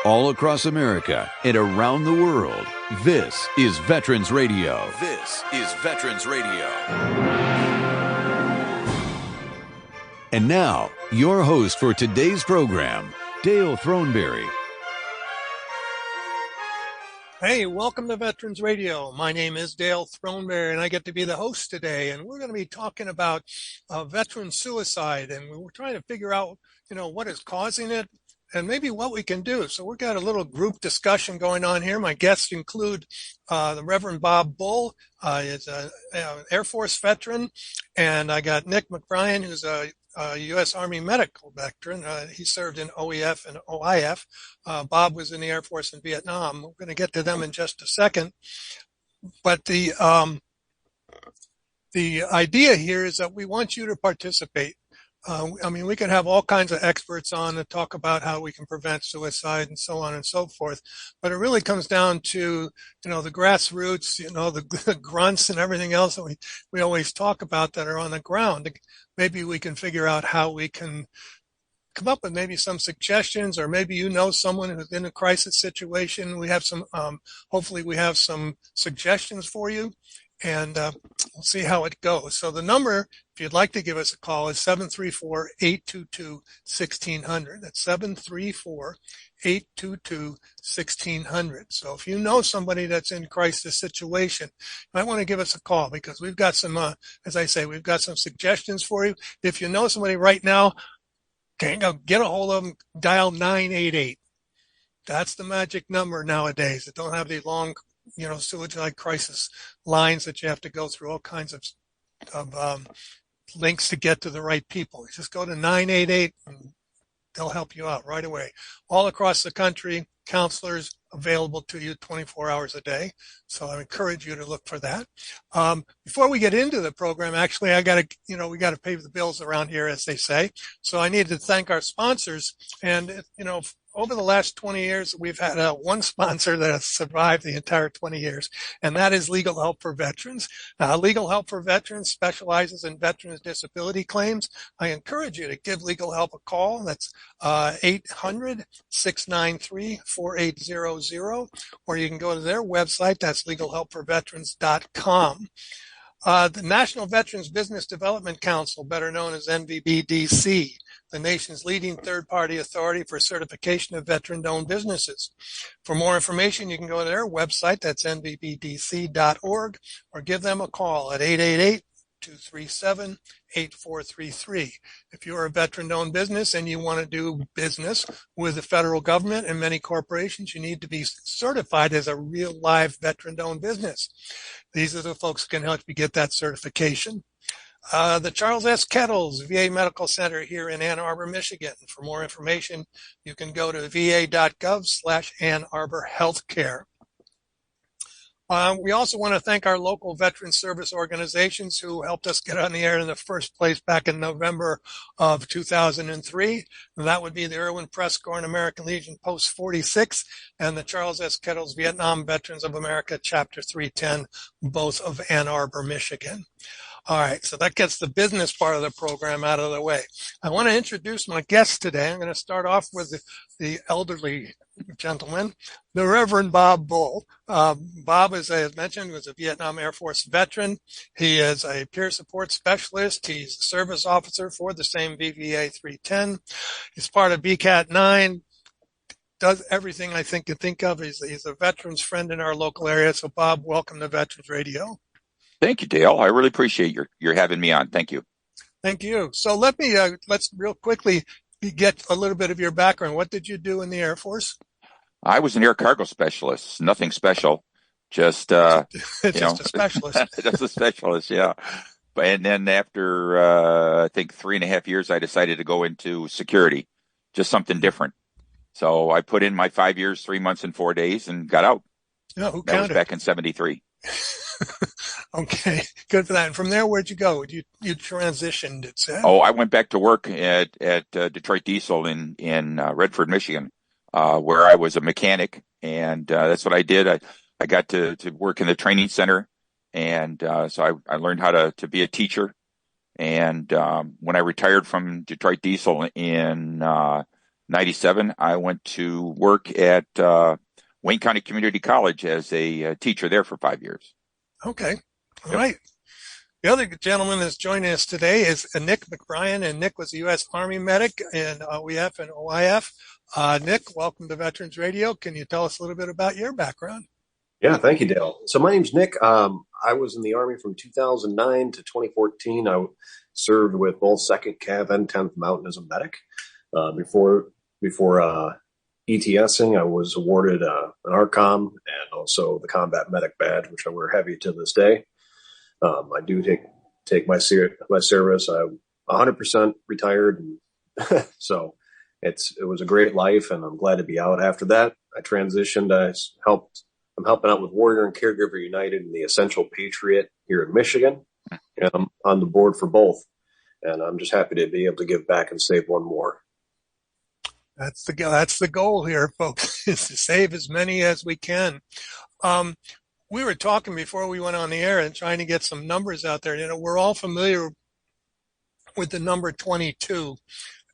all across America and around the world. This is Veterans Radio. This is Veterans Radio. And now, your host for today's program, Dale Throneberry. Hey, welcome to Veterans Radio. My name is Dale Throneberry, and I get to be the host today. And we're going to be talking about veteran suicide, and we're trying to figure out, what is causing it and maybe what we can do. So we've got a little group discussion going on here. My guests include the Reverend Bob Bull, is an Air Force veteran, and I got Nick McBryan, who's a U.S. Army medical veteran. He served in OEF and OIF. Bob was in the Air Force in Vietnam. We're going to get to them in just a second. But the idea here is that we want you to participate. We can have all kinds of experts on to talk about how we can prevent suicide and so on and so forth. But it really comes down to, the grassroots, the grunts and everything else that we always talk about that are on the ground. Maybe we can figure out how we can come up with maybe some suggestions, or maybe someone who's in a crisis situation. We have some, hopefully we have some suggestions for you. And we'll see how it goes. So the number, if you'd like to give us a call, is 734-822-1600. That's 734-822-1600. So if you know somebody that's in crisis situation, you might want to give us a call, because we've got some, as I say, we've got some suggestions for you. If you know somebody right now, get a hold of them, dial 988. That's the magic number nowadays. It don't have the long suicide crisis lines that you have to go through all kinds of links to get to the right people. You just go to 988 and they'll help you out right away. All across the country, counselors available to you 24 hours a day. So I encourage you to look for that. Before we get into the program, actually, we got to pay the bills around here, as they say. So I need to thank our sponsors. And, over the last 20 years, we've had one sponsor that has survived the entire 20 years, and that is Legal Help for Veterans. Legal Help for Veterans specializes in veterans' disability claims. I encourage you to give Legal Help a call. That's 800-693-4800, or you can go to their website. That's legalhelpforveterans.com. The National Veterans Business Development Council, better known as NVBDC, the nation's leading third-party authority for certification of veteran-owned businesses. For more information, you can go to their website. That's nvbdc.org, or give them a call at 888-237-8433. If you're a veteran-owned business and you want to do business with the federal government and many corporations, you need to be certified as a real live veteran-owned business. These are the folks who can help you get that certification. The Charles S. Kettles VA Medical Center here in Ann Arbor, Michigan. For more information, you can go to va.gov/Ann Arbor Healthcare. We also want to thank our local veteran service organizations who helped us get on the air in the first place back in November of 2003. And that would be the Irwin Press Corps and American Legion Post 46 and the Charles S. Kettles Vietnam Veterans of America Chapter 310, both of Ann Arbor, Michigan. All right, so that gets the business part of the program out of the way. I want to introduce my guests today. I'm going to start off with the elderly gentleman, the Reverend Bob Bull. Bob, as I had mentioned, was a Vietnam Air Force veteran. He is a peer support specialist. He's a service officer for the same VVA 310. He's part of VCAT 9. Does everything I think of. He's a veteran's friend in our local area. So, Bob, welcome to Veterans Radio. Thank you, Dale. I really appreciate your having me on. Thank you. Thank you. So let's real quickly get a little bit of your background. What did you do in the Air Force? I was an air cargo specialist. Nothing special, just a specialist. Just a specialist, yeah. And then after I think 3.5 years, I decided to go into security, just something different. So I put in my 5 years, 3 months, and 4 days, and got out. Yeah, who counted? That was back in '73. Okay, good for that. And from there, where'd you go? You transitioned, it said. Oh, I went back to work at Detroit Diesel in Redford, Michigan, where I was a mechanic, and that's what I did. I got to work in the training center, and so I learned how to be a teacher. And when I retired from Detroit Diesel in '97, I went to work at Wayne County Community College as a teacher there for 5 years. Okay. All Yep. right. The other gentleman that's joining us today is Nick McBryan, and Nick was a U.S. Army medic in OEF and OIF. Nick, welcome to Veterans Radio. Can you tell us a little bit about your background? Yeah, thank you, Dale. So my name's Nick. I was in the Army from 2009 to 2014. I served with both 2nd Cav and 10th Mountain as a medic. Before ETSing, I was awarded an ARCOM and also the Combat Medic Badge, which I wear heavy to this day. I do take my service. I'm 100% retired, and so it was a great life, and I'm glad to be out. After that, I transitioned. I'm helping out with Warrior and Caregiver United and the Essential Patriot here in Michigan, and I'm on the board for both. And I'm just happy to be able to give back and save one more. That's the goal here, folks, is to save as many as we can. We were talking before we went on the air and trying to get some numbers out there. You know, we're all familiar with the number 22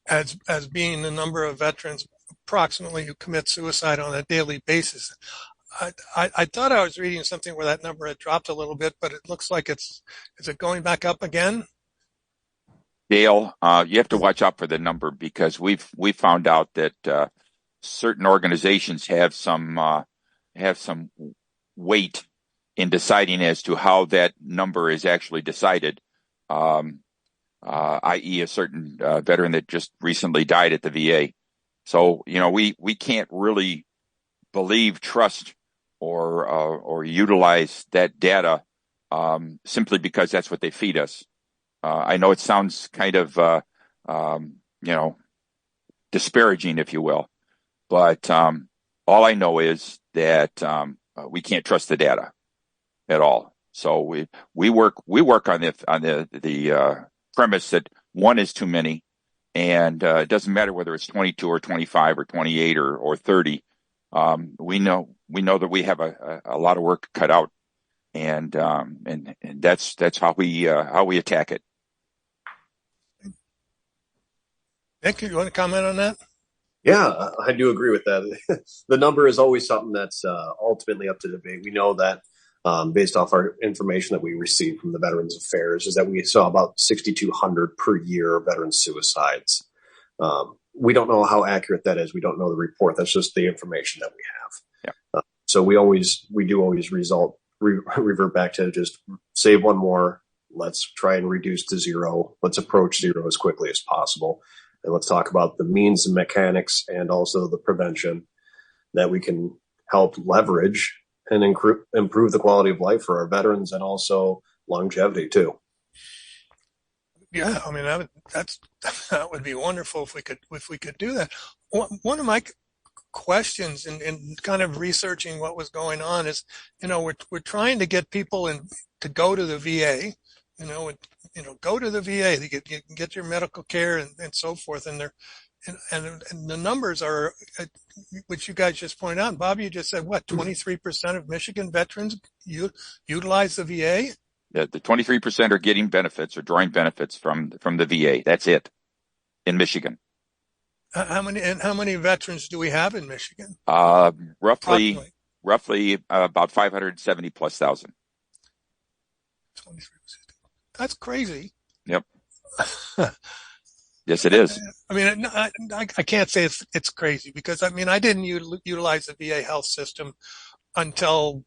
as being the number of veterans approximately who commit suicide on a daily basis. I thought I was reading something where that number had dropped a little bit, but it looks like is it going back up again? Dale, you have to watch out for the number, because we found out that certain organizations have some weight in deciding as to how that number is actually decided, i.e. a certain veteran that just recently died at the VA. So, you know, we can't really trust or utilize that data simply because that's what they feed us. I know it sounds kind of disparaging, if you will, but all I know is that we can't trust the data at all. So we work on the premise that one is too many, and it doesn't matter whether it's 22 or 25 or 28 or 30. We know that we have a lot of work cut out, and that's how we attack it. Nick, you want to comment on that? Yeah, I do agree with that. The number is always something that's ultimately up to debate. We know that based off our information that we received from the Veterans Affairs is that we saw about 6,200 per year of veteran suicides. We don't know how accurate that is. We don't know the report. That's just the information that we have. Yeah. So we do always revert back to just save one more. Let's try and reduce to zero. Let's approach zero as quickly as possible. And let's talk about the means and mechanics and also the prevention that we can help leverage and improve the quality of life for our veterans and also longevity too. Yeah, I mean that would be wonderful if we could do that. One of my questions in kind of researching what was going on is, you know, we're trying to get people to go to the VA, go to the VA. You can get your medical care and so forth, and the numbers are, which you guys just pointed out. And Bob, you just said what, 23% of Michigan veterans utilize the VA? The 23% are getting benefits or drawing benefits from the VA. That's it in Michigan. How many veterans do we have in Michigan? Roughly about 570 plus thousand. 23%. That's crazy. Yep. Yes, it is. I mean, I can't say it's crazy because I mean I didn't utilize the VA health system until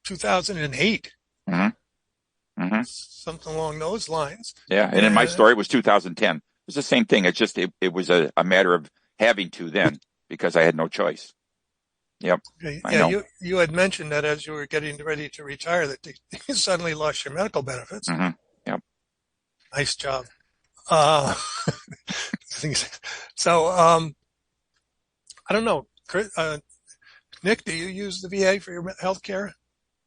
2008. Mm-hmm. Mm-hmm. Something along those lines. Yeah, and in my story, it was 2010. It was the same thing. It's just it was a matter of having to then because I had no choice. Yep. Yeah, you had mentioned that as you were getting ready to retire that you suddenly lost your medical benefits. Mm-hmm. Yep. Nice job. So I don't know, Nick, do you use the VA for your health care?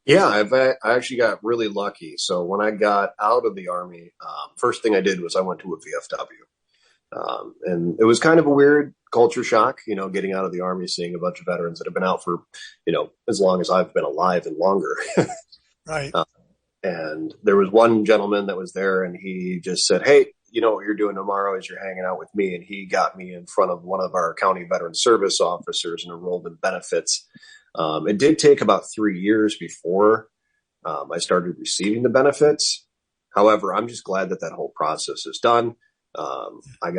Yeah, I actually got really lucky. So when I got out of the Army, first thing I did was I went to a VFW. And it was kind of a weird culture shock, getting out of the Army, seeing a bunch of veterans that have been out for, as long as I've been alive and longer. Right. And there was one gentleman that was there and he just said, "Hey, you know what you're doing tomorrow is you're hanging out with me. And he got me in front of one of our county veteran service officers and enrolled in benefits. It did take about 3 years before I started receiving the benefits. However, I'm just glad that that whole process is done. I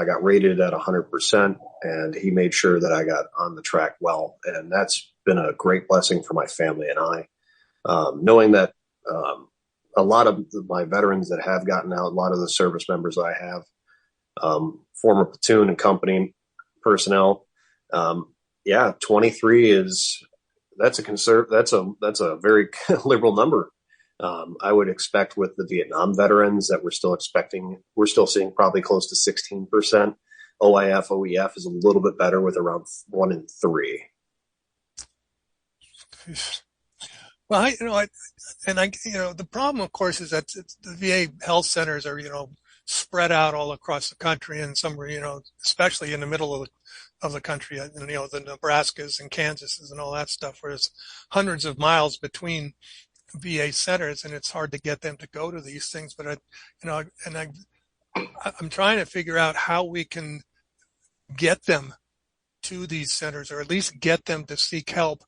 got rated at 100%, and he made sure that I got on the track well. And that's been a great blessing for my family and I. Knowing that a lot of my veterans that have gotten out, a lot of the service members I have, former platoon and company personnel, 23 that's a very liberal number. I would expect with the Vietnam veterans that we're still seeing probably close to 16%. OIF, OEF is a little bit better with around 1 in 3. Well, the problem, of course, is that the VA health centers are, spread out all across the country, and some are, especially in the middle of the country, the Nebraskas and Kansases and all that stuff, where there's hundreds of miles between VA centers, and it's hard to get them to go to these things. But I'm trying to figure out how we can get them to these centers, or at least get them to seek help.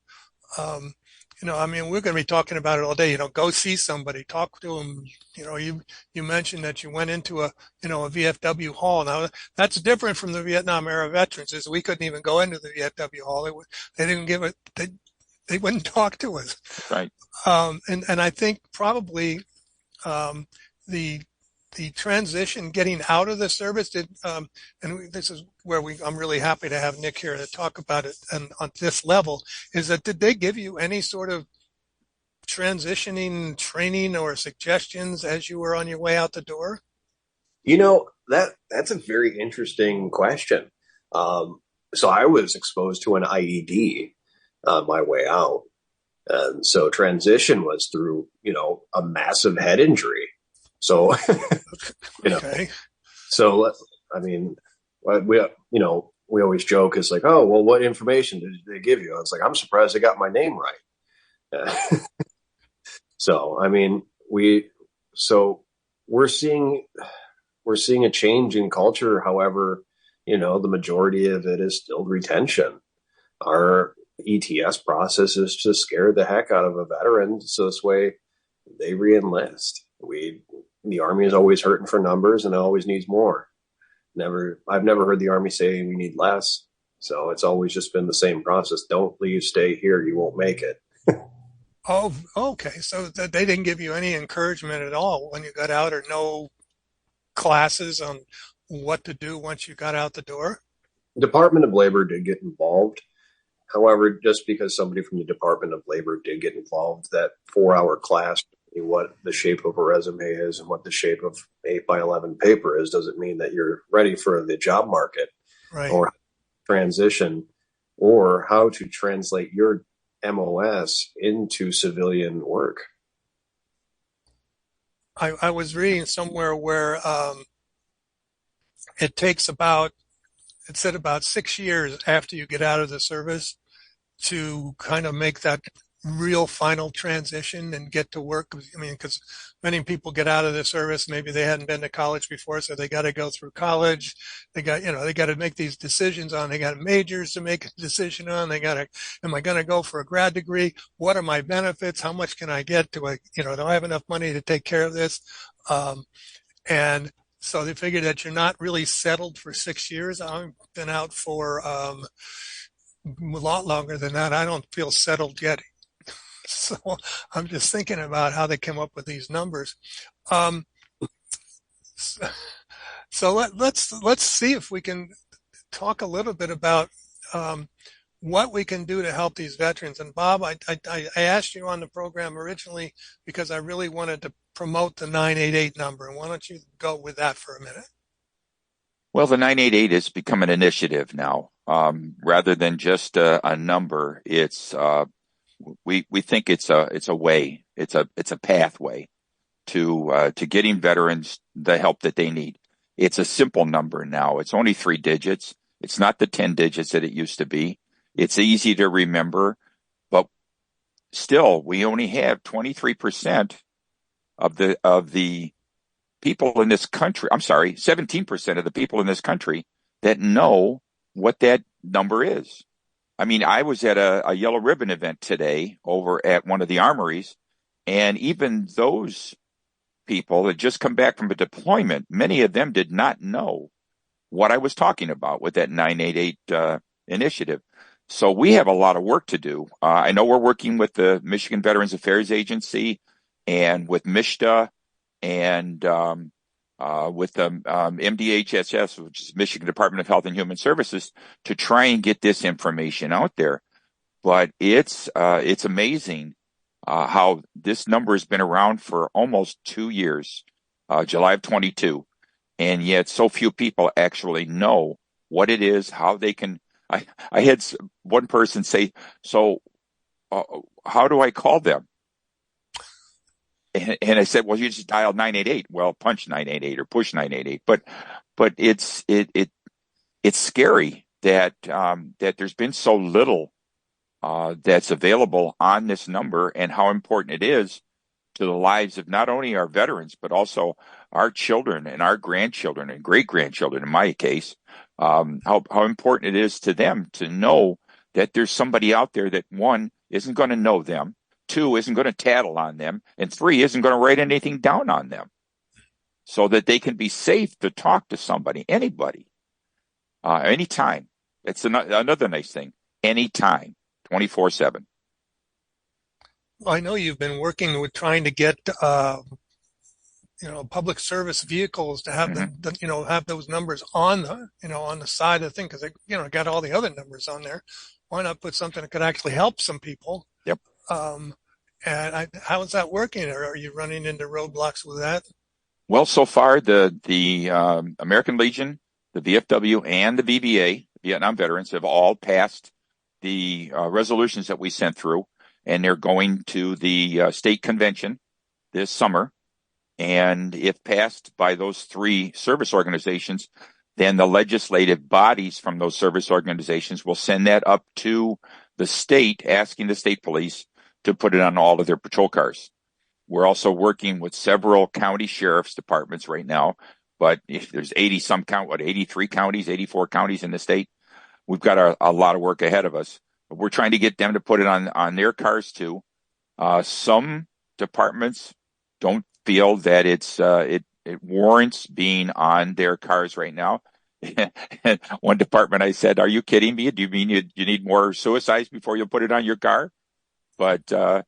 We're going to be talking about it all day. Go see somebody, talk to them. You mentioned that you went into a VFW hall. Now that's different from the Vietnam era veterans. Is we couldn't even go into the VFW hall. They didn't give it. They wouldn't talk to us. Right. And I think probably the transition getting out of the service and this is where I'm really happy to have Nick here to talk about it, and on this level, is that did they give you any sort of transitioning training or suggestions as you were on your way out the door? That's a very interesting question. So I was exposed to an IED on my way out, and so transition was through a massive head injury. So, Okay. So, we always joke, it's like, oh, well, what information did they give you? I was like, I'm surprised they got my name right. So, we're seeing a change in culture. However, the majority of it is still retention. Our ETS process is to scare the heck out of a veteran, so this way they re-enlist. The Army is always hurting for numbers and it always needs more. I've never heard the Army say we need less. So it's always just been the same process. Don't leave, stay here. You won't make it. Oh, okay. So they didn't give you any encouragement at all when you got out, or no classes on what to do once you got out the door? Department of Labor did get involved. However, just because somebody from the Department of Labor did get involved, that 4-hour class, what the shape of a resume is and what the shape of 8x11 paper is, doesn't mean that you're ready for the job market, right? Or transition, or how to translate your MOS into civilian work. I was reading somewhere where it said about 6 years after you get out of the service to kind of make that real final transition and get to work. Because many people get out of the service, maybe they hadn't been to college before, so they got to go through college. They got to make these decisions on, they got majors to make a decision on. Am I going to go for a grad degree? What are my benefits? How much can I get do I have enough money to take care of this? And so they figure that you're not really settled for 6 years. I've been out for a lot longer than that. I don't feel settled yet. So I'm just thinking about how they came up with these numbers. So let's see if we can talk a little bit about what we can do to help these veterans. And Bob, I asked you on the program originally because I really wanted to promote the 988 number. And why don't you go with that for a minute? Well, the 988 has become an initiative now. Rather than just a number, it's we think it's a way, it's a pathway to getting veterans the help that they need. It's a simple number now. It's only 3 digits. It's not the 10 digits that it used to be. It's easy to remember, but still, we only have 23% of the people in this country, 17% of the people in this country that know what that number is. I mean, I was at a Yellow Ribbon event today over at one of the armories, and even those people that just come back from a deployment, many of them did not know what I was talking about with that 988 initiative. So we have a lot of work to do. I know we're working with the Michigan Veterans Affairs Agency and with MISHTA and with the MDHSS, which is Michigan Department of Health and Human Services, to try and get this information out there. But it's amazing how this number has been around for almost 2 years, July of 22, and yet so few people actually know what it is, how they can. I had one person say, "So, how do I call them?" And I said, "Well, you just dial 988. Well, punch 988 or push 988." But it's scary that there's been so little that's available on this number, and how important it is to the lives of not only our veterans but also our children and our grandchildren and great grandchildren. In my case, how important it is to them to know that there's somebody out there that, one, isn't going to know them, two, isn't going to tattle on them, and three, isn't going to write anything down on them, so that they can be safe to talk to somebody, anybody, anytime. It's another nice thing. Anytime, 24/7. Well, I know you've been working with trying to get, public service vehicles to have have those numbers on the side of the thing, because they, got all the other numbers on there. Why not put something that could actually help some people? Yep. And how is that working? Or are you running into roadblocks with that? Well, so far the American Legion, the VFW, and the VBA, Vietnam Veterans, have all passed the resolutions that we sent through, and they're going to the state convention this summer. And if passed by those three service organizations, then the legislative bodies from those service organizations will send that up to the state, asking the state police to put it on all of their patrol cars. We're also working with several county sheriff's departments right now, but if there's 83 counties, 84 counties in the state. We've got a lot of work ahead of us. We're trying to get them to put it on their cars too. Some departments don't feel that it warrants being on their cars right now. And one department, I said, "Are you kidding me? Do you mean you need more suicides before you put it on your car?" But and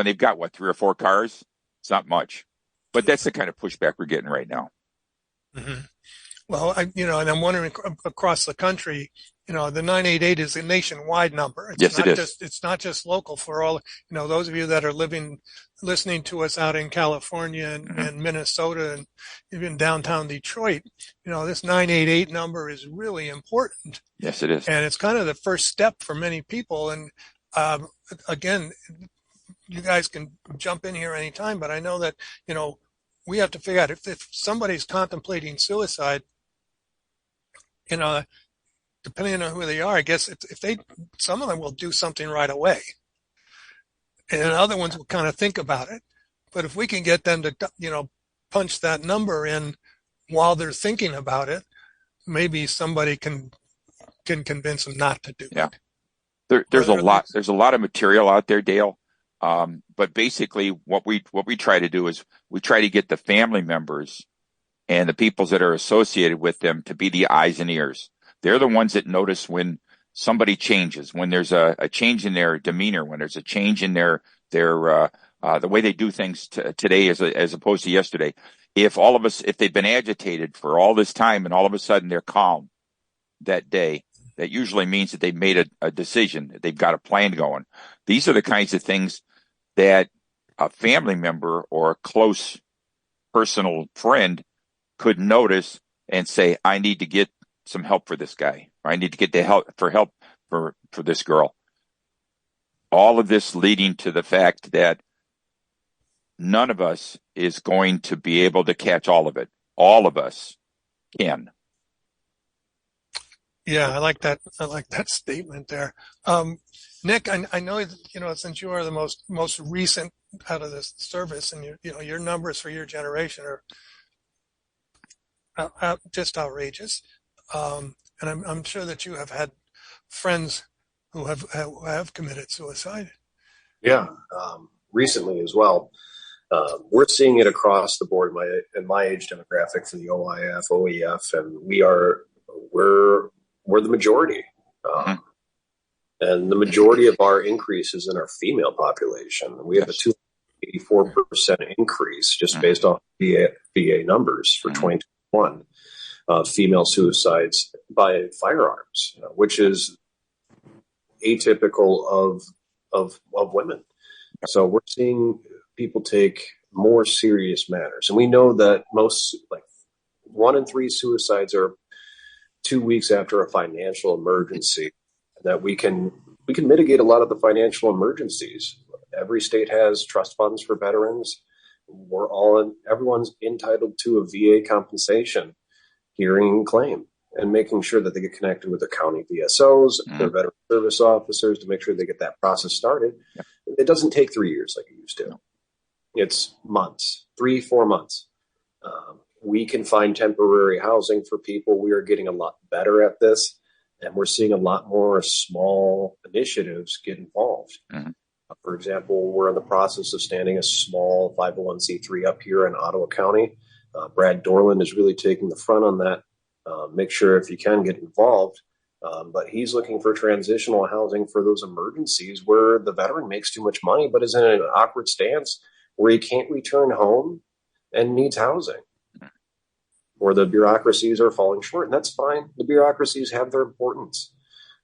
they've got 3 or 4 cars. It's not much, but that's the kind of pushback we're getting right now. Mm-hmm. Well, and I'm wondering across the country, the 988 is a nationwide number. Yes, it is. It's not just local for all, those of you that are listening to us out in California and Minnesota and even downtown Detroit. This 988 number is really important. Yes, it is. And it's kind of the first step for many people. And again, you guys can jump in here anytime, but I know that, we have to figure out if somebody's contemplating suicide, depending on who they are, I guess some of them will do something right away, and other ones will kind of think about it. But if we can get them to, punch that number in while they're thinking about it, maybe somebody can convince them not to do it. There's a lot of material out there, Dale. But basically what we try to do is we try to get the family members and the peoples that are associated with them to be the eyes and ears. They're the ones that notice when somebody changes, when there's a change in their demeanor, when there's a change in their the way they do things today as opposed to yesterday. If they've been agitated for all this time and all of a sudden they're calm that day, that usually means that they've made a decision, that they've got a plan going. These are the kinds of things that a family member or a close personal friend could notice and say, "I need to get some help for this guy, or I need to get help for this girl." All of this leading to the fact that none of us is going to be able to catch all of it. All of us can. Yeah, I like that. I like that statement there. Nick, I know that, since you are the most recent out of this service, and your numbers for your generation are just outrageous. And I'm sure that you have had friends who have committed suicide. Yeah, recently as well. We're seeing it across the board in my age demographic for the OIF, OEF, and we're the majority. And the majority of our increase is in our female population. We have a 284% increase just based off VA numbers for 2021 of female suicides by firearms, which is atypical of women. So we're seeing people take more serious matters. And we know that most, like 1 in 3 suicides are 2 weeks after a financial emergency, that we can mitigate a lot of the financial emergencies. Every state has trust funds for veterans. Everyone's entitled to a VA compensation hearing claim and making sure that they get connected with their county VSOs, their veteran service officers to make sure they get that process started. Yeah. It doesn't take 3 years like it used to. It's months, 3-4 months. We can find temporary housing for people. We are getting a lot better at this, and we're seeing a lot more small initiatives get involved. For example, we're in the process of standing a small 501c3 up here in Ottawa County. Brad Dorland is really taking the front on that. Make sure if you can get involved. But he's looking for transitional housing for those emergencies where the veteran makes too much money but is in an awkward stance where he can't return home and needs housing, or the bureaucracies are falling short. And that's fine. The bureaucracies have their importance.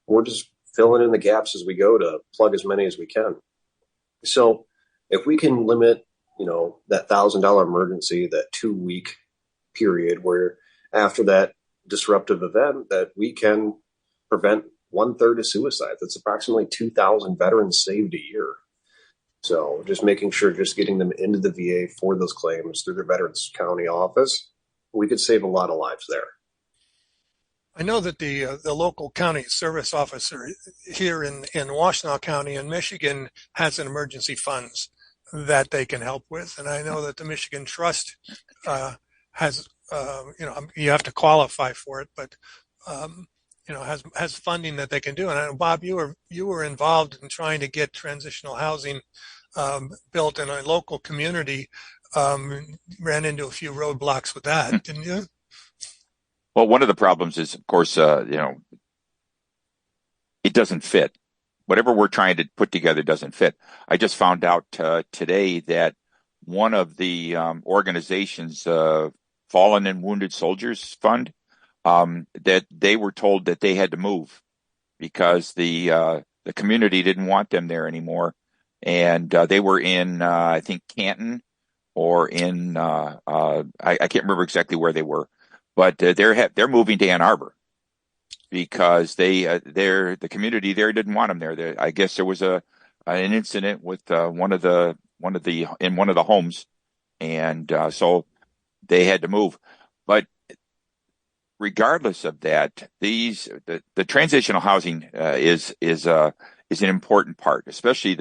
We're just filling in the gaps as we go to plug as many as we can. So if we can limit, that $1,000 emergency, that 2-week period where after that disruptive event that we can prevent 1/3 of suicides, that's approximately 2,000 veterans saved a year. So just making sure, just getting them into the VA for those claims through their Veterans County office, we could save a lot of lives there. I know that the local county service officer here in Washtenaw County in Michigan has an emergency funds that they can help with, and I know that the Michigan Trust has you have to qualify for it, but has funding that they can do. And I know, Bob, you were involved in trying to get transitional housing built in a local community. Ran into a few roadblocks with that, didn't you? Well, one of the problems is, of course, it doesn't fit. Whatever we're trying to put together doesn't fit. I just found out today that one of the organizations, Fallen and Wounded Soldiers Fund, that they were told that they had to move because the community didn't want them there anymore, and they were in I think Canton or in I can't remember exactly where they were, but they're moving to Ann Arbor because the community there didn't want them there. I guess there was an incident with one of the homes, and so they had to move. But regardless of that, the transitional housing is an important part, especially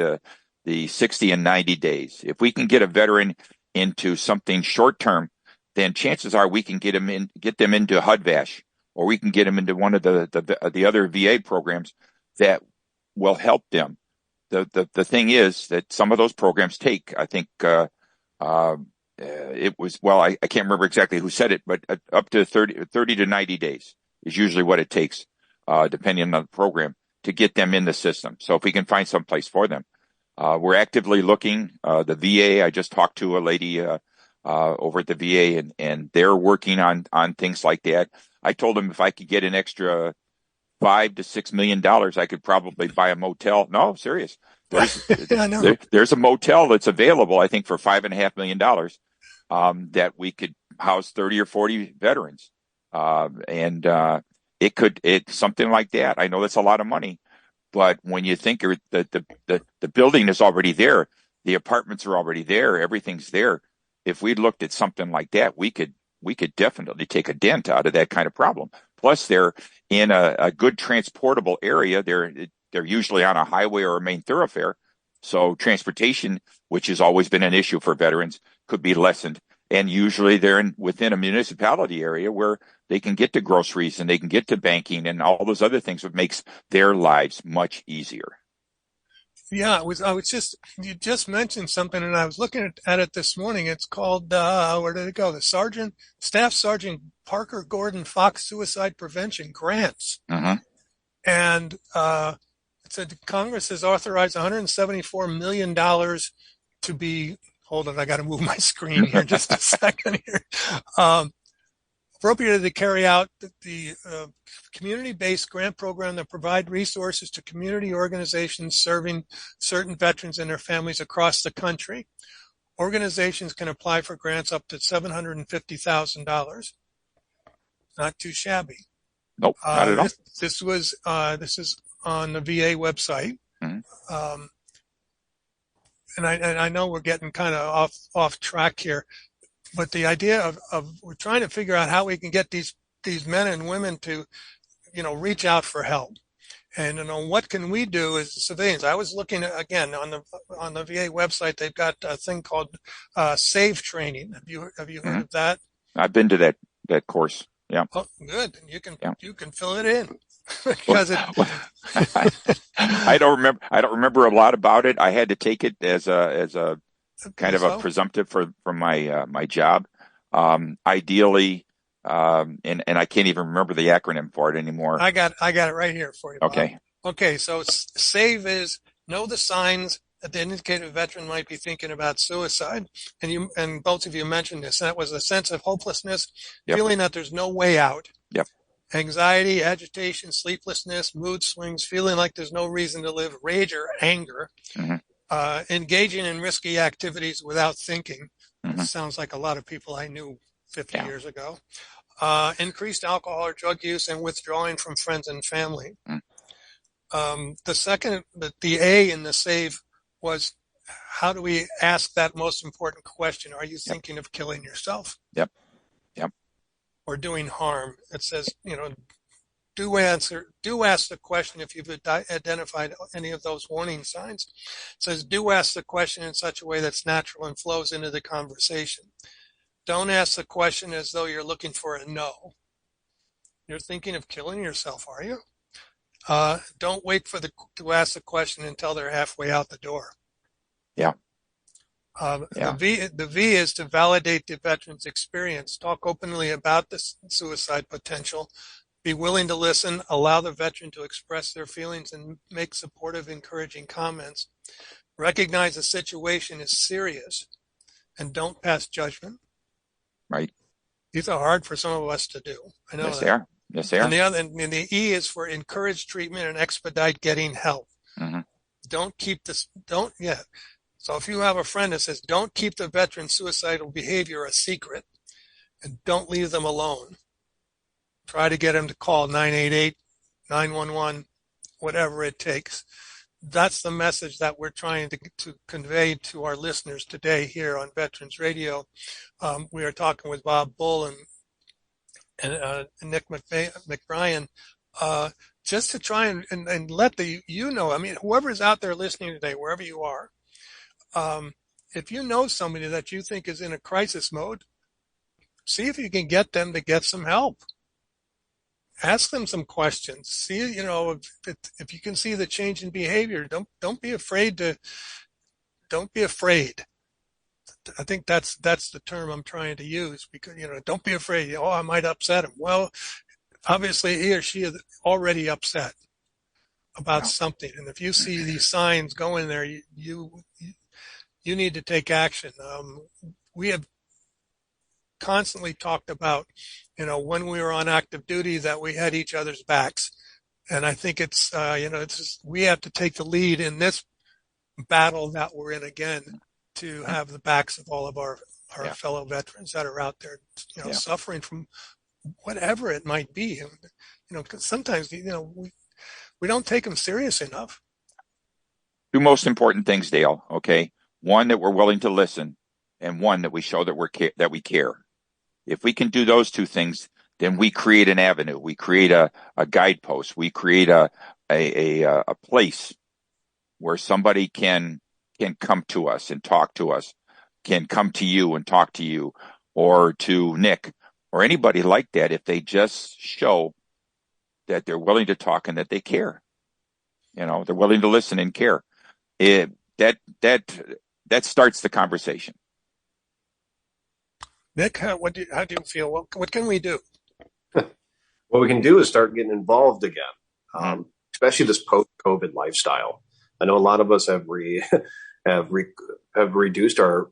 the 60 and 90 days. If we can get a veteran into something short term, then chances are we can get them into HUD-VASH, or we can get them into one of the other VA programs that will help them. The thing is that some of those programs take, I think, it was, well, I can't remember exactly who said it, but up to 30 to 90 days is usually what it takes, depending on the program, to get them in the system. So if we can find some place for them, we're actively looking. The VA, I just talked to a lady over at the VA, and they're working on things like that. I told them if I could get an extra $5 to $6 million, I could probably buy a motel. No, serious. There's a motel that's available, I think, for $5.5 million, that we could house 30 or 40 veterans. It's something like that. I know that's a lot of money, but when you think the building is already there, the apartments are already there, everything's there. If we looked at something like that, we could definitely take a dent out of that kind of problem. Plus, they're in a good transportable area. They're usually on a highway or a main thoroughfare. So transportation, which has always been an issue for veterans, could be lessened. And usually they're within a municipality area where they can get to groceries and they can get to banking and all those other things, what makes their lives much easier. Yeah, you just mentioned something, and I was looking at it this morning. It's called, where did it go? The Staff Sergeant Parker Gordon Fox Suicide Prevention Grants. Mm-hmm. And it said Congress has authorized $174 million to be, hold on, I got to move my screen here just a second here. Appropriated to carry out the community-based grant program that provide resources to community organizations serving certain veterans and their families across the country. Organizations can apply for grants up to $750,000. Not too shabby. Nope, not at all. This is on the VA website. Mm-hmm. And I know we're getting kind of off track here. But the idea of we're trying to figure out how we can get these men and women to, reach out for help. And, what can we do as civilians? I was looking again on the VA website. They've got a thing called SAVE training. Have you heard of that? I've been to that course. Yeah. Oh, good. You can fill it in. Because I don't remember a lot about it. I had to take it as a kind of a presumptive for my job. Ideally, and I can't even remember the acronym for it anymore. I got it right here for you, Bob. Okay. So SAVE is know the signs that indicate a veteran might be thinking about suicide. And both of you mentioned this. That was a sense of hopelessness, feeling that there's no way out. Yep. Anxiety, agitation, sleeplessness, mood swings, feeling like there's no reason to live, rage or anger. Mm-hmm. Engaging in risky activities without thinking. Mm-hmm. Sounds like a lot of people I knew 50 years ago. Increased alcohol or drug use and withdrawing from friends and family. Mm. The second, the A in the SAVE was, how do we ask that most important question? Are you thinking of killing yourself? Yep. Or doing harm? It says, do ask the question if you've identified any of those warning signs. It says, do ask the question in such a way that's natural and flows into the conversation. Don't ask the question as though you're looking for a no. You're thinking of killing yourself, are you? Don't wait to ask the question until they're halfway out the door. Yeah. The V is to validate the veteran's experience. Talk openly about the suicide potential. Be willing to listen. Allow the veteran to express their feelings and make supportive, encouraging comments. Recognize the situation is serious and don't pass judgment. Right. These are hard for some of us to do. I know Yes, they are. And the E is for encourage treatment and expedite getting help. Mm-hmm. So if you have a friend that says, don't keep the veteran's suicidal behavior a secret and don't leave them alone. Try to get them to call 988, 911, whatever it takes. That's the message that we're trying to convey to our listeners today here on Veterans Radio. We are talking with Bob Bull and Nick McBryan, just to try and let whoever's out there listening today, wherever you are, if you know somebody that you think is in a crisis mode, see if you can get them to get some help. Ask them some questions. See, if you can see the change in behavior, don't be afraid. I think that's the term I'm trying to use, because, don't be afraid. Oh, I might upset him. Well, obviously he or she is already upset about something. And if you see these signs going there, you need to take action. We have constantly talked about, when we were on active duty, that we had each other's backs. And I think it's we have to take the lead in this battle that we're in again, to have the backs of all of our fellow veterans that are out there, suffering from whatever it might be. Because sometimes, we don't take them serious enough. Two most important things, Dale. Okay. One, that we're willing to listen, and one, that we show that we care. If we can do those two things, then we create an avenue. We create a guidepost. We create a place where somebody can come to us and talk to us, can come to you and talk to you, or to Nick or anybody like that, if they just show that they're willing to talk and that they care, they're willing to listen and care, that starts the conversation. Nick, how do you feel? What can we do? What we can do is start getting involved again, especially this post-COVID lifestyle. I know a lot of us have reduced our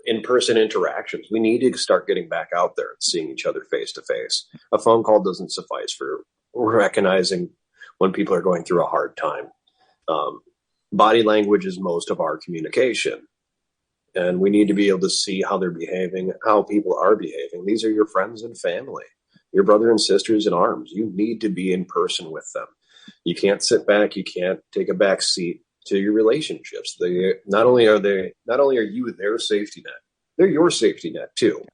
in-person interactions. We need to start getting back out there and seeing each other face to face. A phone call doesn't suffice for recognizing when people are going through a hard time. Body language is most of our communication. And we need to be able to see how they're behaving, how people are behaving. These are your friends and family, your brother and sisters in arms. You need to be in person with them. You can't sit back. You can't take a back seat to your relationships. Not only are you their safety net, they're your safety net too.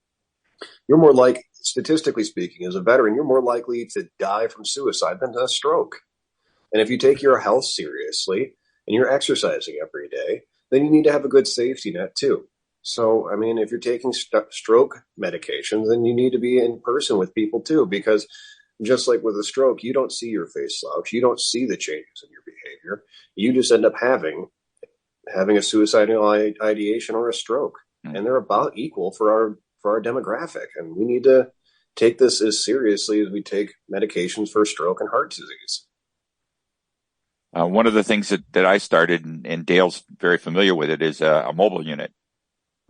You're more like, statistically speaking, as a veteran, you're more likely to die from suicide than a stroke. And if you take your health seriously and you're exercising every day, then you need to have a good safety net too. So, I mean, if you're taking stroke medications, then you need to be in person with people too, because just like with a stroke, you don't see your face slouch. You don't see the changes in your behavior. You just end up having a suicidal ideation or a stroke. And they're about equal for our demographic. And we need to take this as seriously as we take medications for stroke and heart disease. One of the things that I started, and Dale's very familiar with it, is a mobile unit.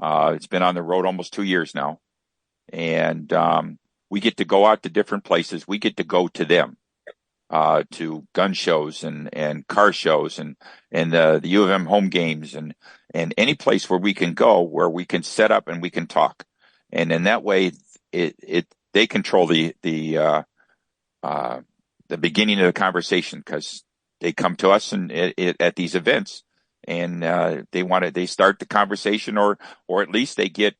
It's been on the road almost 2 years now. And we get to go out to different places. We get to go to them, to gun shows and car shows and the U of M home games and any place where we can go, where we can set up and we can talk. And in that way, they control the beginning of the conversation, because they come to us at these events, and they start the conversation, or at least they get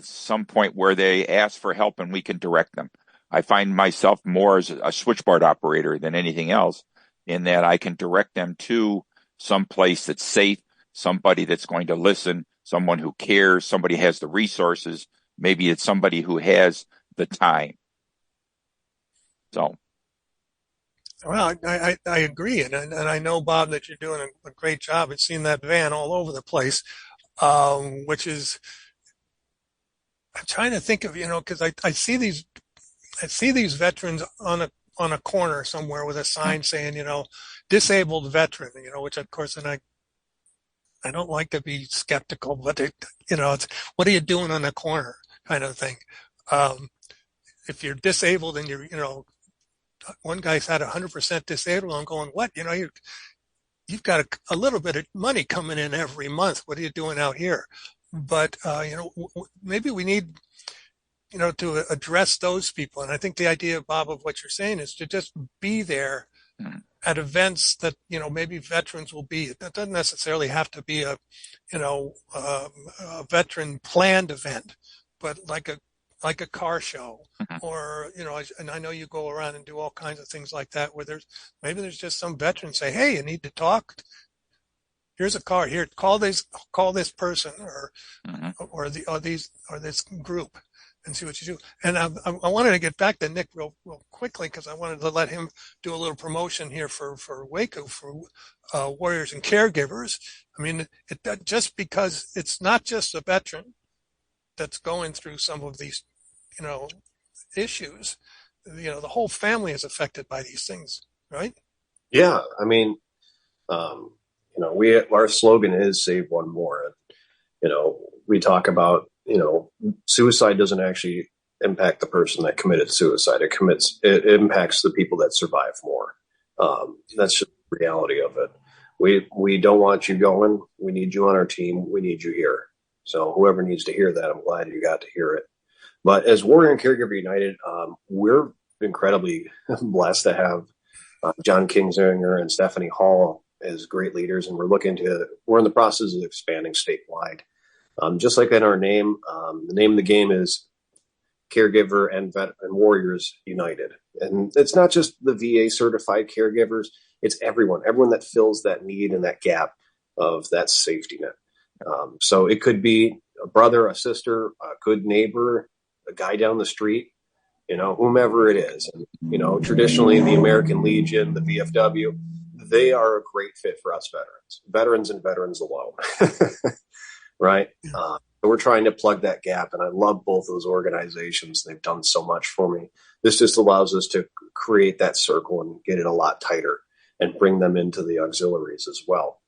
some point where they ask for help and we can direct them. I find myself more as a switchboard operator than anything else, in that I can direct them to some place that's safe, somebody that's going to listen, someone who cares, somebody who has the resources. Maybe it's somebody who has the time. So. Well, I agree. And I know, Bob, that you're doing a great job at seeing that van all over the place, which is, I'm trying to think of, because I see these veterans on a corner somewhere with a sign saying, disabled veteran, which of course, and I don't like to be skeptical, but it's, what are you doing on the corner kind of thing. If you're disabled and one guy's had 100% disabled, I'm going, what? You've got a little bit of money coming in every month. What are you doing out here? But, maybe we need, to address those people. And I think the idea, Bob, of what you're saying is to just be there at events that, maybe veterans will be. That doesn't necessarily have to be a veteran planned event, but like a car show, or, and I know you go around and do all kinds of things like that, where there's just some veterans say, hey, you need to talk. Here's a car here. Call this person or this group and see what you do. And I wanted to get back to Nick real quickly, because I wanted to let him do a little promotion here for Waco, for Warriors and Caregivers. I mean, just because it's not just a veteran that's going through some of these, issues, the whole family is affected by these things, right? Yeah. I mean, our slogan is save one more. We talk about, suicide doesn't actually impact the person that committed suicide. It impacts the people that survive more. That's just the reality of it. We don't want you going. We need you on our team. We need you here. So whoever needs to hear that, I'm glad you got to hear it. But as Warrior and Caregiver United, we're incredibly blessed to have John Kingsinger and Stephanie Hall as great leaders, and we're in the process of expanding statewide. Just like in our name, the name of the game is Caregiver and Warriors United. And it's not just the VA certified caregivers, it's everyone that fills that need and that gap of that safety net. So it could be a brother, a sister, a good neighbor, a guy down the street, whomever it is. And, traditionally the American Legion, the VFW, they are a great fit for us veterans and veterans alone. Right. So we're trying to plug that gap. And I love both those organizations. They've done so much for me. This just allows us to create that circle and get it a lot tighter and bring them into the auxiliaries as well.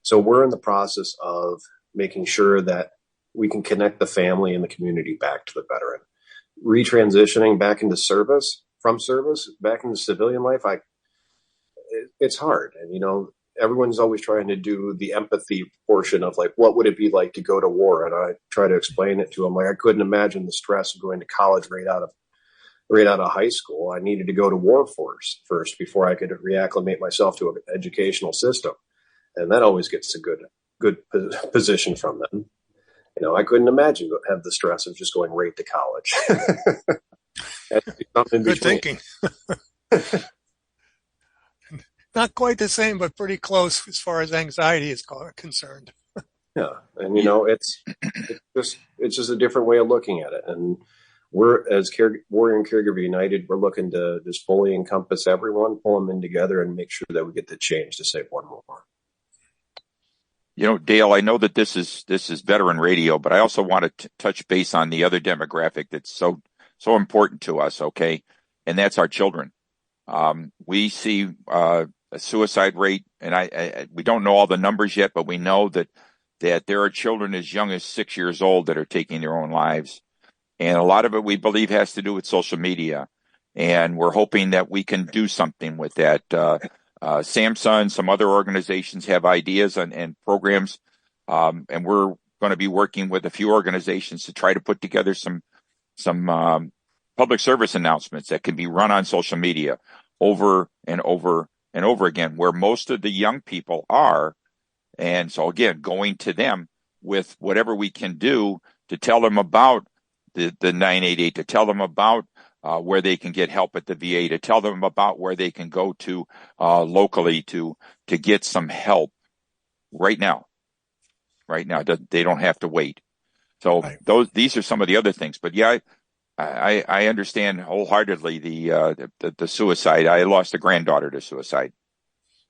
So we're in the process of making sure that we can connect the family and the community back to the veteran. Retransitioning back into service, from service back into civilian life, it's hard. And, everyone's always trying to do the empathy portion of like, what would it be like to go to war? And I try to explain it to them. Like, I couldn't imagine the stress of going to college right out of high school. I needed to go to war force first before I could reacclimate myself to an educational system. And that always gets a good position from them. I couldn't imagine have the stress of just going right to college. Good thinking. Not quite the same, but pretty close as far as anxiety is concerned. Yeah. And, it's just a different way of looking at it. And we're, as Warrior and Caregiver United, we're looking to just fully encompass everyone, pull them in together and make sure that we get the change to save one more. Dale, I know that this is veteran radio, but I also want to touch base on the other demographic that's so important to us. Okay. And that's our children. We see, a suicide rate, and we don't know all the numbers yet, but we know that there are children as young as 6 years old that are taking their own lives. And a lot of it we believe has to do with social media. And we're hoping that we can do something with that. SAMHSA and some other organizations have ideas and programs. And we're going to be working with a few organizations to try to put together some public service announcements that can be run on social media over and over and over again, where most of the young people are. And so again, going to them with whatever we can do to tell them about the 988, to tell them about where they can get help at the VA, to tell them about where they can go to locally to get some help right now. They don't have to wait. So these are some of the other things. But yeah, I understand wholeheartedly the suicide. I lost a granddaughter to suicide,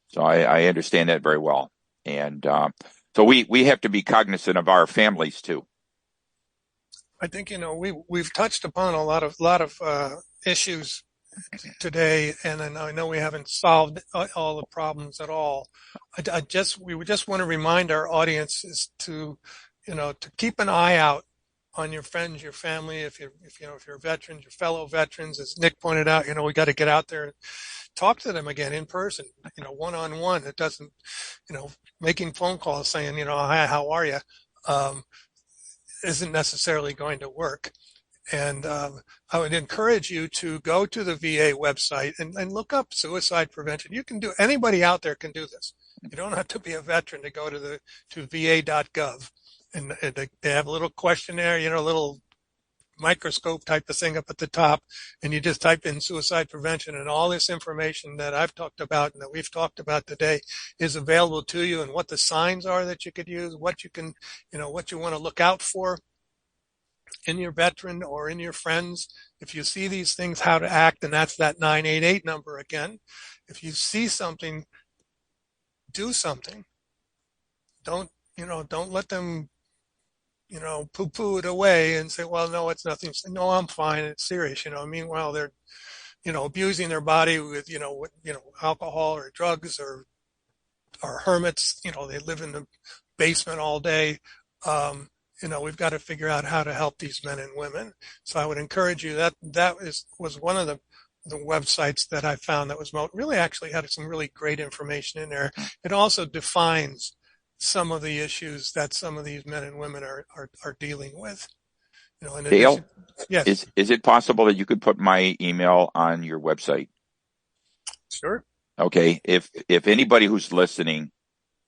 so I understand that very well. And so we have to be cognizant of our families too. I think we've touched upon a lot of issues today, and I know we haven't solved all the problems at all. We would just want to remind our audiences to keep an eye out on your friends, your family, if you're veterans, your fellow veterans. As Nick pointed out, we got to get out there and talk to them again in person, one-on-one. It doesn't, making phone calls saying, hi, how are you, isn't necessarily going to work. And I would encourage you to go to the VA website and look up suicide prevention. Anybody out there can do this. You don't have to be a veteran to go to va.gov. And they have a little questionnaire, a little microscope type of thing up at the top, and you just type in suicide prevention, and all this information that I've talked about and that we've talked about today is available to you, and what the signs are that you could use, what you can, what you want to look out for in your veteran or in your friends. If you see these things, how to act, and that's that 988 number again. If you see something, do something. Don't let them poo-poo it away and say, well, no, it's nothing. No, I'm fine. It's serious. Meanwhile, they're, abusing their body with, alcohol or drugs or hermits. They live in the basement all day. We've got to figure out how to help these men and women. So I would encourage you that was one of the websites that I found that was really actually had some really great information in there. It also defines some of the issues that some of these men and women are dealing with. Dale, yes. Is it possible that you could put my email on your website? Sure. Okay. If anybody who's listening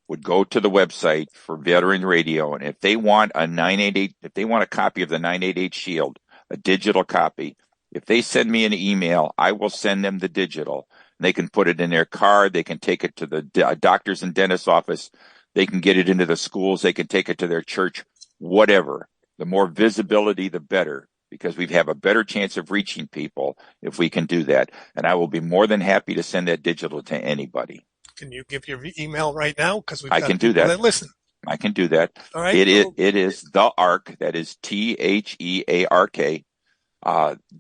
would go to the website for Veteran Radio, and if they want a 988, if they want a copy of the 988 Shield, a digital copy, if they send me an email, I will send them the digital. They can put it in their car. They can take it to the doctor's and dentist's office. They can get it into the schools. They can take it to their church, whatever. The more visibility, the better, because we have a better chance of reaching people if we can do that. And I will be more than happy to send that digital to anybody. Can you give your email right now? Because I can do that. Listen. I can do that. All right. It is the ARC, that is THEARK,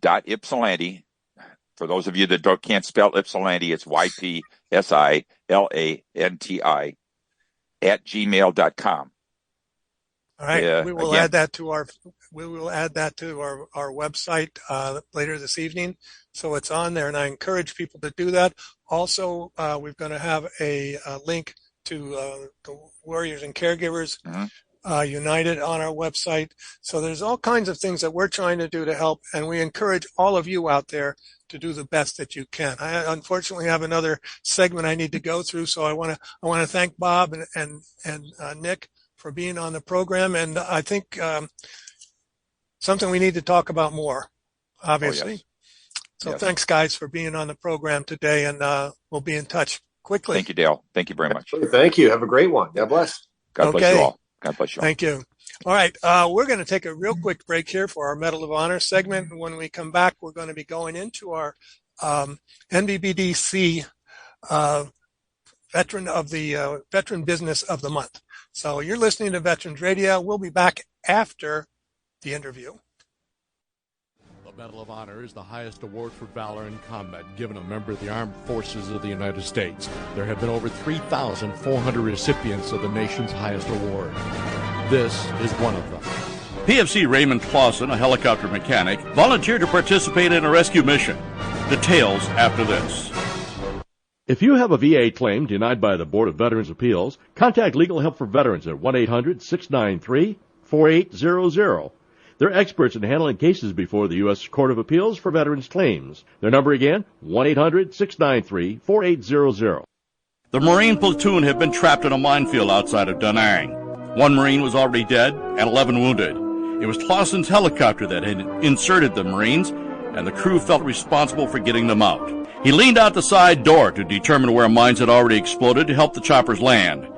dot Ypsilanti. For those of you that can't spell Ypsilanti, it's YPSILANTI at gmail.com. All right. We will add that to our website later this evening. So it's on there, and I encourage people to do that. Also, we're going to have a link to the Warriors and Caregivers United on our website. So there's all kinds of things that we're trying to do to help, and we encourage all of you out there to do the best that you can. I unfortunately have another segment I need to go through, so I want to thank Bob and Nick for being on the program, and I think something we need to talk about more, obviously. Yes. So Thanks, guys, for being on the program today, and we'll be in touch quickly. Thank you, Dale. Thank you very much. Thank you. Have a great one. God bless. God bless you all. God bless you all. Thank you. All right. We're going to take a real quick break here for our Medal of Honor segment. And when we come back, we're going to be going into our NVBDC Veteran Business of the Month. So you're listening to Veterans Radio. We'll be back after the interview. The Medal of Honor is the highest award for valor in combat given a member of the Armed Forces of the United States. There have been over 3,400 recipients of the nation's highest award. This is one of them. PFC Raymond Clausen, a helicopter mechanic, volunteered to participate in a rescue mission. Details after this. If you have a VA claim denied by the Board of Veterans' Appeals, contact Legal Help for Veterans at 1-800-693-4800. They're experts in handling cases before the U.S. Court of Appeals for Veterans Claims. Their number again, 1-800-693-4800. The Marine platoon had been trapped in a minefield outside of Da Nang. One Marine was already dead and 11 wounded. It was Clausen's helicopter that had inserted the Marines, and the crew felt responsible for getting them out. He leaned out the side door to determine where mines had already exploded to help the choppers land.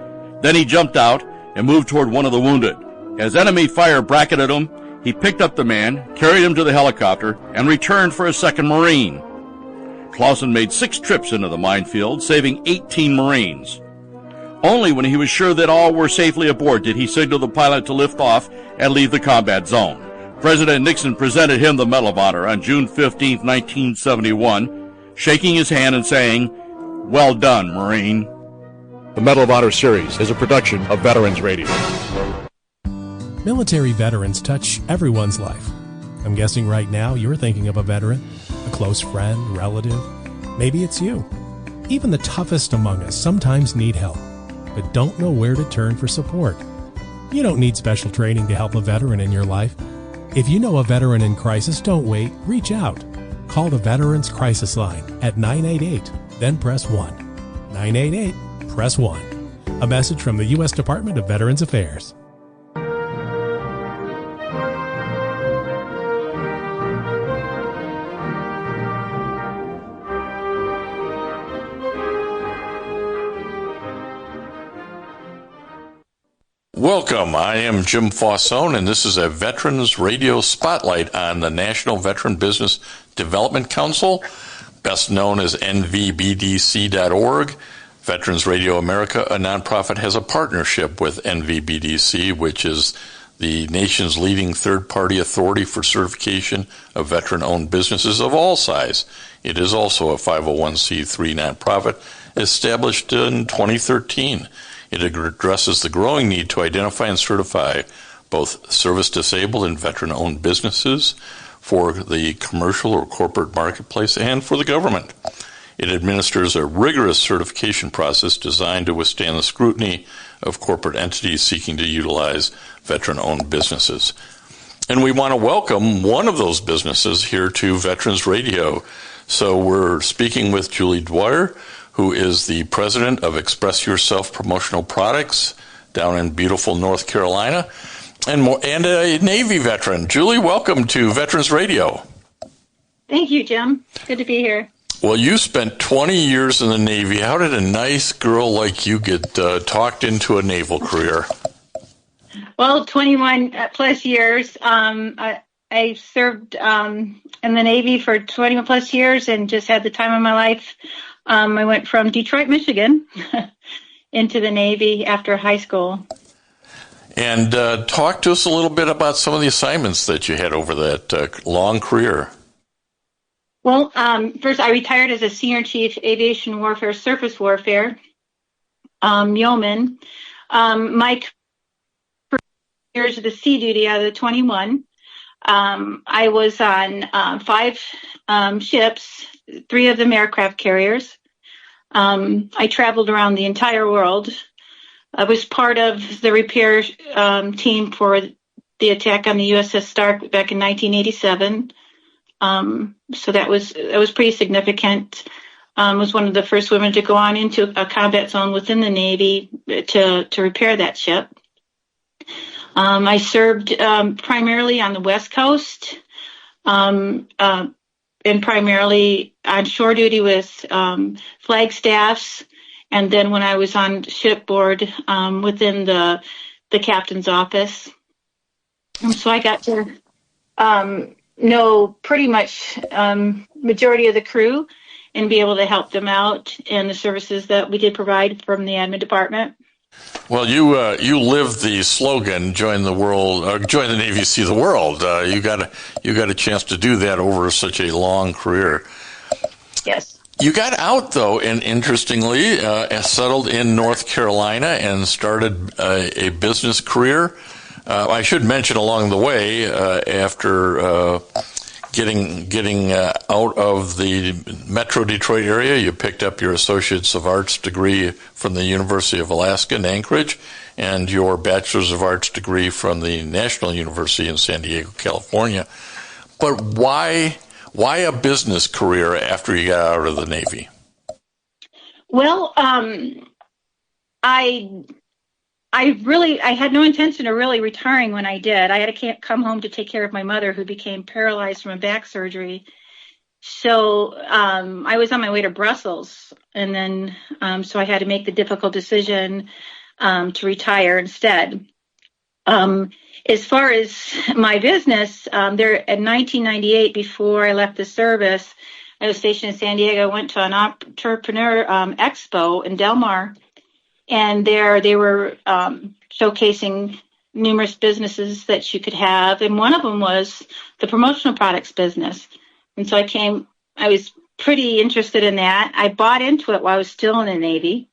Then he jumped out and moved toward one of the wounded. As enemy fire bracketed him, he picked up the man, carried him to the helicopter, and returned for a second Marine. Clausen made 6 trips into the minefield, saving 18 Marines. Only when he was sure that all were safely aboard did he signal the pilot to lift off and leave the combat zone. President Nixon presented him the Medal of Honor on June 15, 1971, shaking his hand and saying, "Well done, Marine." The Medal of Honor series is a production of Veterans Radio. Military veterans touch everyone's life. I'm guessing right now you're thinking of a veteran, a close friend, relative. Maybe it's you. Even the toughest among us sometimes need help, but don't know where to turn for support. You don't need special training to help a veteran in your life. If you know a veteran in crisis, don't wait. Reach out. Call the Veterans Crisis Line at 988, then press 1. 988, press 1. A message from the U.S. Department of Veterans Affairs. Welcome. I am Jim Faussone, and this is a Veterans Radio Spotlight on the National Veteran Business Development Council, best known as NVBDC.org. Veterans Radio America, a nonprofit, has a partnership with NVBDC, which is the nation's leading third-party authority for certification of veteran-owned businesses of all size. It is also a 501c3 nonprofit established in 2013. It addresses the growing need to identify and certify both service-disabled and veteran-owned businesses for the commercial or corporate marketplace and for the government. It administers a rigorous certification process designed to withstand the scrutiny of corporate entities seeking to utilize veteran-owned businesses. And we want to welcome one of those businesses here to Veterans Radio. So we're speaking with Julie Dwyer, who is the president of Express Yourself Promotional Products down in beautiful North Carolina, and a Navy veteran. Julie, welcome to Veterans Radio. Thank you, Jim. Good to be here. Well, you spent 20 years in the Navy. How did a nice girl like you get talked into a naval career? Well, 21 plus years. I served in the Navy for 21 plus years and just had the time of my life. I went from Detroit, Michigan into the Navy after high school. And talk to us a little bit about some of the assignments that you had over that long career. Well, first I retired as a Senior Chief Aviation Warfare, Surface Warfare, yeoman. My years of the sea duty out of the 21. I was on 5 ships, 3 of them aircraft carriers. I traveled around the entire world. I was part of the repair team for the attack on the USS Stark back in 1987. So that was pretty significant. Was one of the first women to go on into a combat zone within the Navy to repair that ship. I served primarily on the West Coast, and primarily on shore duty with flag staffs, and then when I was on shipboard within the captain's office. So I got to know pretty much majority of the crew and be able to help them out in the services that we did provide from the admin department. Well, you lived the slogan "Join the world, join the Navy, see the world." You got a chance to do that over such a long career. Yes. You got out though, and interestingly, settled in North Carolina and started a business career. I should mention along the way, after getting out of the Metro Detroit area, you picked up your Associates of Arts degree from the University of Alaska in Anchorage and your Bachelor's of Arts degree from the National University in San Diego, California. But why a business career after you got out of the Navy? Well, I had no intention of really retiring when I did. I had to come home to take care of my mother, who became paralyzed from a back surgery. So I was on my way to Brussels, and then so I had to make the difficult decision to retire instead. As far as my business, there in 1998, before I left the service, I was stationed in San Diego. I went to an entrepreneur expo in Del Mar. And there they were showcasing numerous businesses that you could have. And one of them was the promotional products business. And so I was pretty interested in that. I bought into it while I was still in the Navy.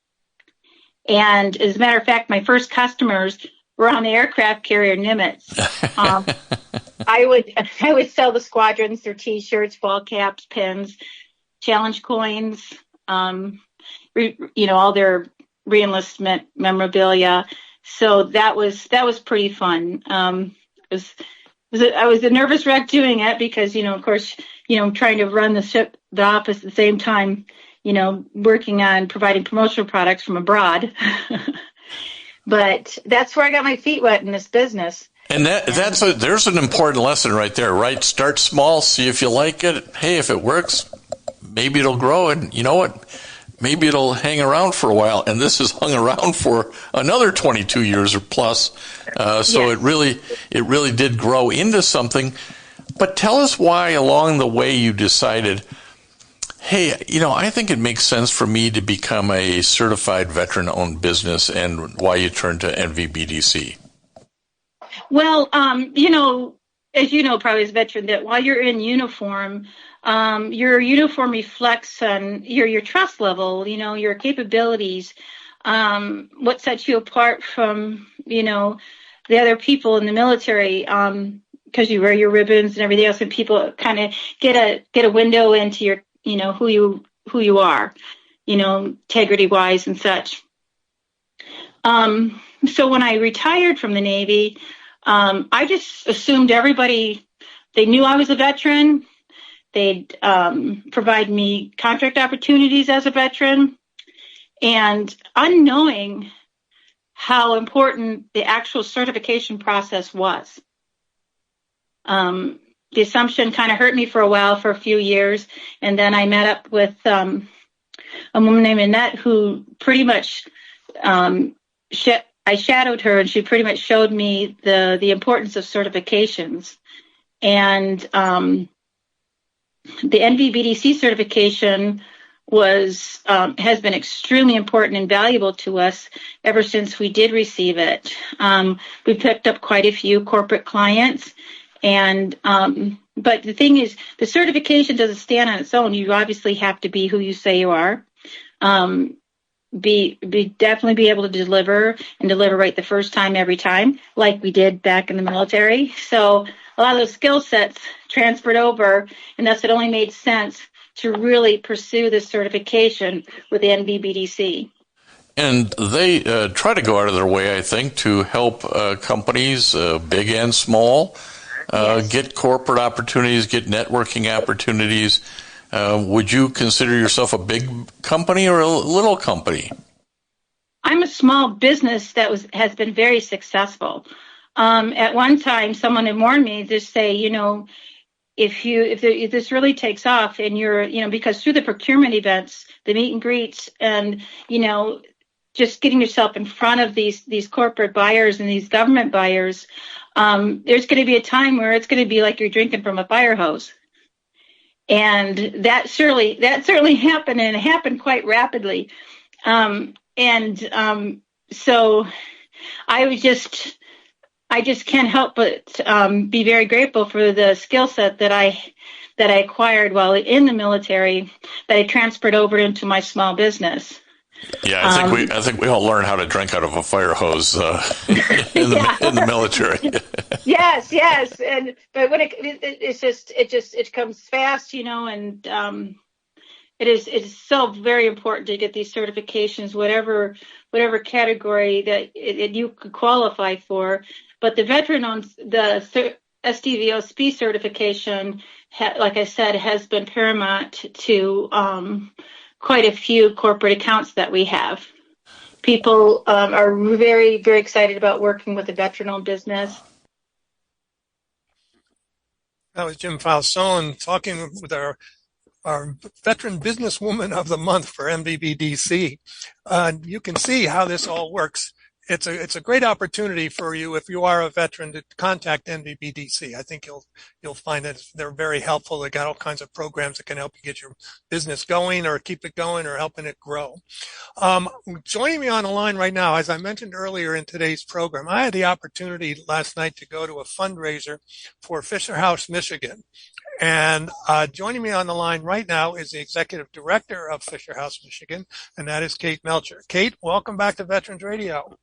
And as a matter of fact, my first customers were on the aircraft carrier Nimitz. I would sell the squadrons their T-shirts, ball caps, pins, challenge coins, all their reenlistment memorabilia. So that was pretty fun. I was a nervous wreck doing it because, of course, trying to run the office at the same time, working on providing promotional products from abroad. But that's where I got my feet wet in this business. And there's an important lesson right there, right? Start small, see if you like it. Hey, if it works, maybe it'll grow, and you know what? Maybe it'll hang around for a while, and this has hung around for another 22 years or plus. So it really did grow into something. But tell us why along the way you decided, hey, I think it makes sense for me to become a certified veteran-owned business, and why you turned to NVBDC. Well, as you know, probably as a veteran, that while you're in uniform, your uniform reflects on your trust level, your capabilities, what sets you apart from, the other people in the military, because you wear your ribbons and everything else, and people kind of get a window into your, who you are, integrity wise and such. So when I retired from the Navy, I just assumed everybody, they knew I was a veteran. They'd provide me contract opportunities as a veteran. And unknowing how important the actual certification process was. The assumption kind of hurt me for a while, for a few years. And then I met up with a woman named Annette, who pretty much I shadowed her, and she pretty much showed me the importance of certifications. And the NVBDC certification has been extremely important and valuable to us ever since we did receive it. We picked up quite a few corporate clients, and but the thing is, the certification doesn't stand on its own. You obviously have to be who you say you are. Definitely be able to deliver right the first time every time, like we did back in the military. So a lot of those skill sets transferred over, and thus it only made sense to really pursue this certification with the NVBDC. And they try to go out of their way, I think, to help companies, big and small, yes, get corporate opportunities, get networking opportunities. Would you consider yourself a big company or a little company? I'm a small business that has been very successful. At one time, someone had warned me to say, if this really takes off, and you're, because through the procurement events, the meet and greets, and just getting yourself in front of these corporate buyers and these government buyers, there's going to be a time where it's going to be like you're drinking from a fire hose. And that certainly happened, and it happened quite rapidly. So I just can't help but be very grateful for the skill set that I acquired while in the military, that I transferred over into my small business. Yeah, I think we all learn how to drink out of a fire hose in the military. Yes, but when it comes fast, and it's so very important to get these certifications, whatever category that you could qualify for. But the the SDVOSP certification, like I said, has been paramount to quite a few corporate accounts that we have. People are very, very excited about working with a veteran-owned business. That was Jim Falzone talking with our Veteran Businesswoman of the Month for MVBDC. You can see how this all works. It's a great opportunity for you, if you are a veteran, to contact NVBDC. I think you'll find that they're very helpful. They got all kinds of programs that can help you get your business going, or keep it going, or helping it grow. Joining me on the line right now, as I mentioned earlier in today's program, I had the opportunity last night to go to a fundraiser for Fisher House, Michigan. And joining me on the line right now is the executive director of Fisher House, Michigan, and that is Kate Melcher. Kate, welcome back to Veterans Radio.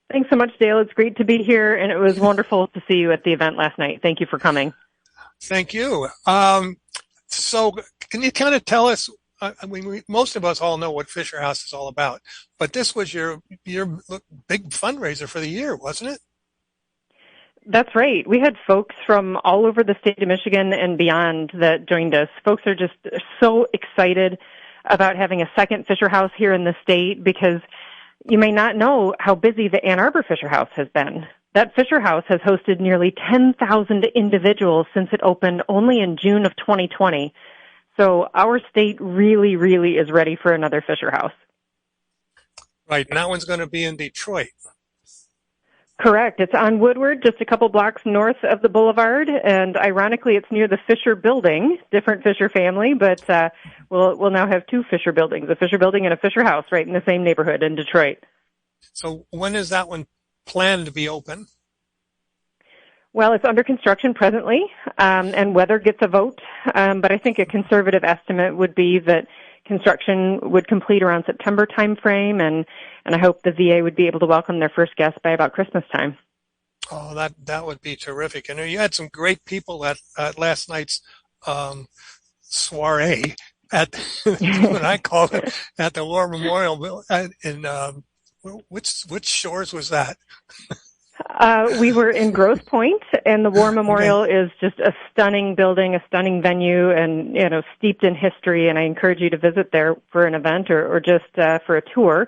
Thanks so much, Dale. It's great to be here, and it was wonderful to see you at the event last night. Thank you for coming. Thank you. So can you kind of tell us, most of us all know what Fisher House is all about, but this was your big fundraiser for the year, wasn't it? That's right. We had folks from all over the state of Michigan and beyond that joined us. Folks are just so excited about having a second Fisher House here in the state, because you may not know how busy the Ann Arbor Fisher House has been. That Fisher House has hosted nearly 10,000 individuals since it opened only in June of 2020. So our state really, really is ready for another Fisher House. Right, and that one's going to be in Detroit. Correct. It's on Woodward, just a couple blocks north of the boulevard, and ironically, it's near the Fisher Building, different Fisher family, but we'll now have two Fisher buildings, a Fisher Building and a Fisher House, right in the same neighborhood in Detroit. So when is that one planned to be open? Well, it's under construction presently, and weather gets a vote, but I think a conservative estimate would be that construction would complete around September timeframe, and I hope the VA would be able to welcome their first guests by about Christmas time. Oh, that would be terrific. And you had some great people at last night's soiree at what I call it, at the War Memorial. In which shores was that? We were in Grosse Pointe, and the War Memorial is just a stunning building, a stunning venue, and steeped in history. And I encourage you to visit there for an event or just for a tour.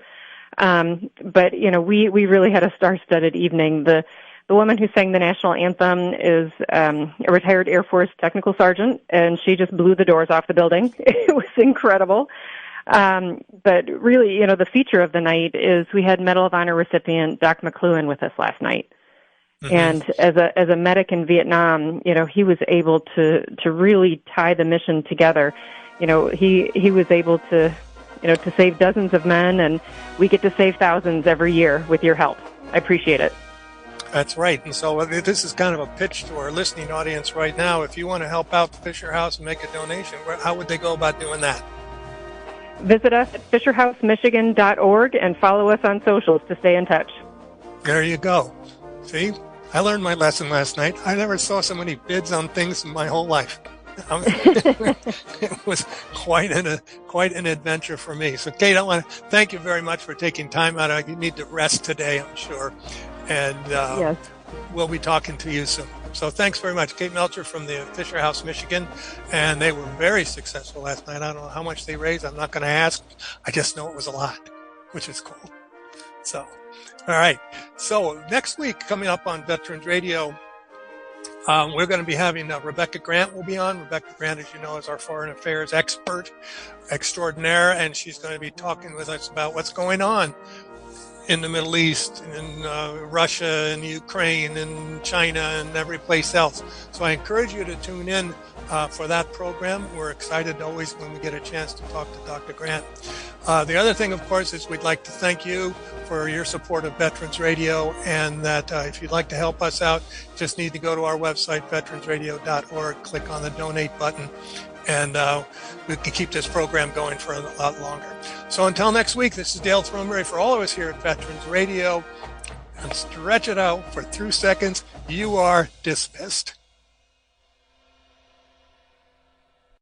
But we really had a star-studded evening. The woman who sang the national anthem is a retired Air Force technical sergeant, and she just blew the doors off the building. It was incredible. But really, the feature of the night is we had Medal of Honor recipient Doc McLuhan with us last night. Mm-hmm. And as a medic in Vietnam, he was able to really tie the mission together. He was able to save dozens of men, and we get to save thousands every year with your help. I appreciate it. That's right. And so this is kind of a pitch to our listening audience right now. If you want to help out the Fisher House and make a donation, how would they go about doing that? Visit us at fisherhousemichigan.org and follow us on socials to stay in touch. There you go. See, I learned my lesson last night. I never saw so many bids on things in my whole life. It was quite an adventure for me. So, Kate, I want to thank you very much for taking time out. You need to rest today, I'm sure. And yes. We'll be talking to you soon. So thanks very much. Kate Melcher from the Fisher House, Michigan. And they were very successful last night. I don't know how much they raised. I'm not going to ask. I just know it was a lot, which is cool. So, all right. So next week, coming up on Veterans Radio, we're going to be having Rebecca Grant will be on. Rebecca Grant, as you know, is our foreign affairs expert extraordinaire, and she's going to be talking with us about what's going on in the Middle East, in Russia, and Ukraine, and China, and every place else. So I encourage you to tune in for that program. We're excited always when we get a chance to talk to Dr. Grant. The other thing, of course, is we'd like to thank you for your support of Veterans Radio, and that if you'd like to help us out, just need to go to our website, veteransradio.org, click on the donate button, and we can keep this program going for a lot longer. So until next week, this is Dale Throneberry for all of us here at Veterans Radio. And stretch it out for 3 seconds. You are dismissed.